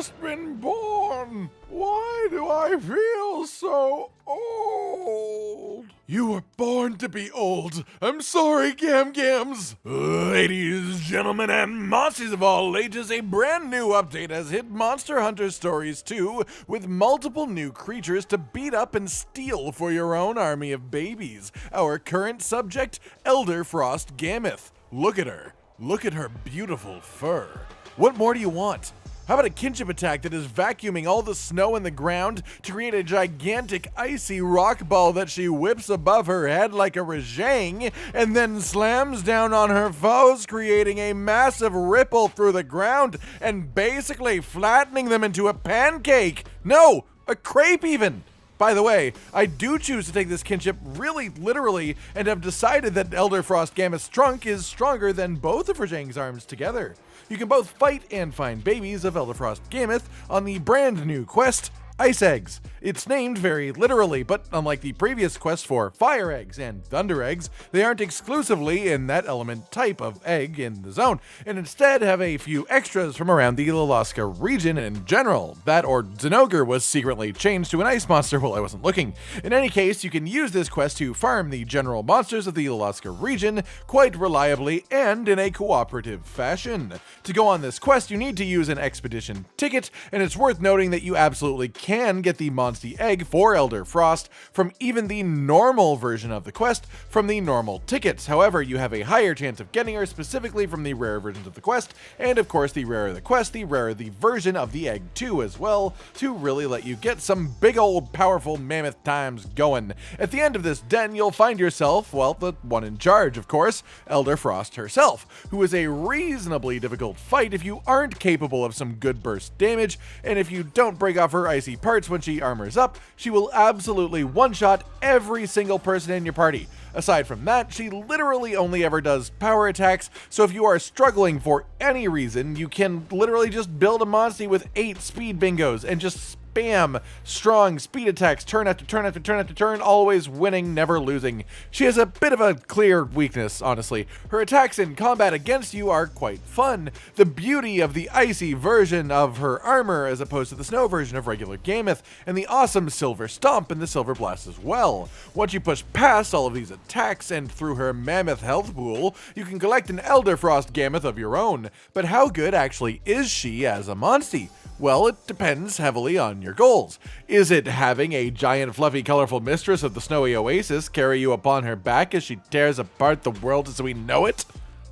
just been born. Why do I feel so old? You were born to be old. I'm sorry, Gams. Ladies, gentlemen, and monsters of all ages, a brand new update has hit Monster Hunter Stories 2 with multiple new creatures to beat up and steal for your own army of babies. Our current subject, Elderfrost Gammoth. Look at her. Look at her beautiful fur. What more do you want? How about a kinship attack that is vacuuming all the snow in the ground to create a gigantic icy rock ball that she whips above her head like a rajang and then slams down on her foes, creating a massive ripple through the ground and basically flattening them into a pancake? No, a crepe even! By the way, I do choose to take this kinship really literally and have decided that Elderfrost Gammoth's trunk is stronger than both of Rajang's arms together. You can both fight and find babies of Elderfrost Gammoth on the brand new quest, Ice Eggs. It's named very literally, but unlike the previous quest for Fire Eggs and Thunder Eggs, they aren't exclusively in that element type of egg in the zone, and instead have a few extras from around the Alaska region in general. That or Zinogre was secretly changed to an ice monster while I wasn't looking. In any case, you can use this quest to farm the general monsters of the Alaska region quite reliably and in a cooperative fashion. To go on this quest, you need to use an expedition ticket, and it's worth noting that you absolutely can get the Monstie egg for Elderfrost from even the normal version of the quest from the normal tickets. However, you have a higher chance of getting her specifically from the rare versions of the quest, and of course the rarer the quest, the rarer the version of the egg too as well, to really let you get some big old powerful mammoth times going. At the end of this den, you'll find yourself, well, the one in charge, of course, Elderfrost herself, who is a reasonably difficult fight if you aren't capable of some good burst damage, and if you don't break off her icy parts when she armors up, she will absolutely one-shot every single person in your party. Aside from that, she literally only ever does power attacks, so if you are struggling for any reason, you can literally just build a Monstie with 8 speed bingos and just spam strong speed attacks turn after turn after turn after turn, always winning, never losing. She has a bit of a clear weakness, honestly. Her attacks in combat against you are quite fun. The beauty of the icy version of her armor as opposed to the snow version of regular Gammoth, and the awesome Silver Stomp and the Silver Blast as well. Once you push past all of these attacks and through her mammoth health pool, you can collect an Elderfrost Gammoth of your own. But how good actually is she as a Monstie? Well, it depends heavily on your goals. Is it having a giant, fluffy, colorful mistress of the snowy oasis carry you upon her back as she tears apart the world as we know it?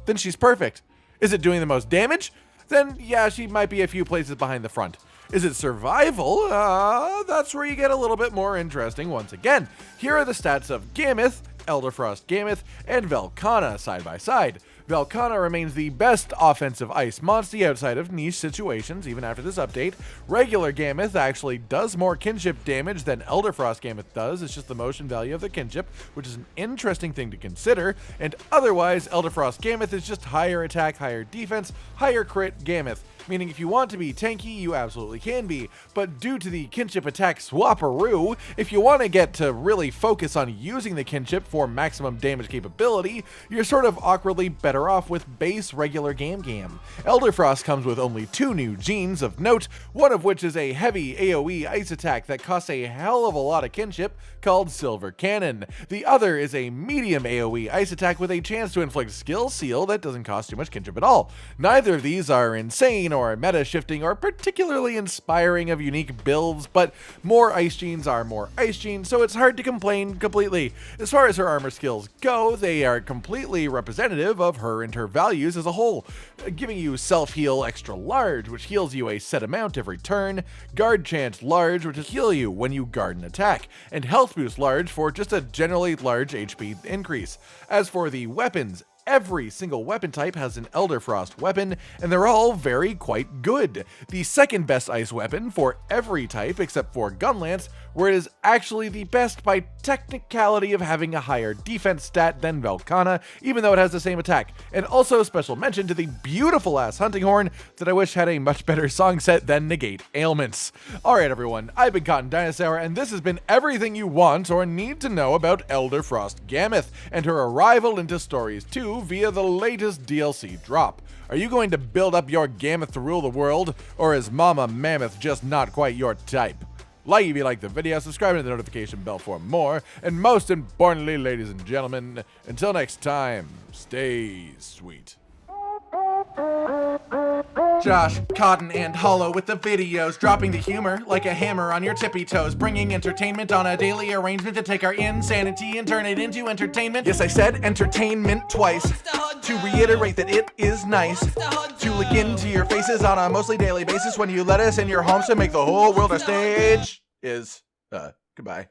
Then she's perfect. Is it doing the most damage? Then yeah, she might be a few places behind the front. Is it survival? That's where you get a little bit more interesting once again. Here are the stats of Gammoth, Elderfrost Gammoth, and Velkhana side by side. Velkhana remains the best offensive ice Monstie outside of niche situations, even after this update. Regular Gammoth actually does more kinship damage than Elderfrost Gammoth does. It's just the motion value of the kinship, which is an interesting thing to consider. And otherwise, Elderfrost Gammoth is just higher attack, higher defense, higher crit Gammoth. Meaning if you want to be tanky, you absolutely can be, but due to the kinship attack swaparoo, if you want to get to really focus on using the kinship for maximum damage capability, you're sort of awkwardly better off with base regular Gam. Elderfrost comes with only 2 new genes of note, one of which is a heavy AoE ice attack that costs a hell of a lot of kinship called Silver Cannon. The other is a medium AoE ice attack with a chance to inflict skill seal that doesn't cost too much kinship at all. Neither of these are insane or meta shifting or particularly inspiring of unique builds, but more ice genes are more ice genes, so it's hard to complain completely. As far as her armor skills go, they are completely representative of her and her values as a whole, giving you self-heal extra large, which heals you a set amount every turn, guard chance large, which will heal you when you guard an attack, and health boost large for just a generally large HP increase. As for the weapons, every single weapon type has an Elderfrost weapon, and they're all quite good. The second best ice weapon for every type except for Gunlance, where it is actually the best by technicality of having a higher defense stat than Velkhana, even though it has the same attack. And also special mention to the beautiful ass hunting horn that I wish had a much better song set than negate ailments. Alright everyone, I've been Cotton Dinosaur, and this has been everything you want or need to know about Elderfrost Gammoth and her arrival into Stories 2 you via the latest DLC drop. Are you going to build up your Gammoth to rule the world, or is Mama Mammoth just not quite your type? Like if you like the video, subscribe to the notification bell for more, and most importantly, ladies and gentlemen, until next time, stay sweet. Josh, Cotton, and Hollow with the videos, dropping the humor like a hammer on your tippy toes, bringing entertainment on a daily arrangement to take our insanity and turn it into entertainment. Yes, I said entertainment twice, to reiterate that it is nice to look into your faces on a mostly daily basis when you let us in your homes to make the whole world a stage. Goodbye.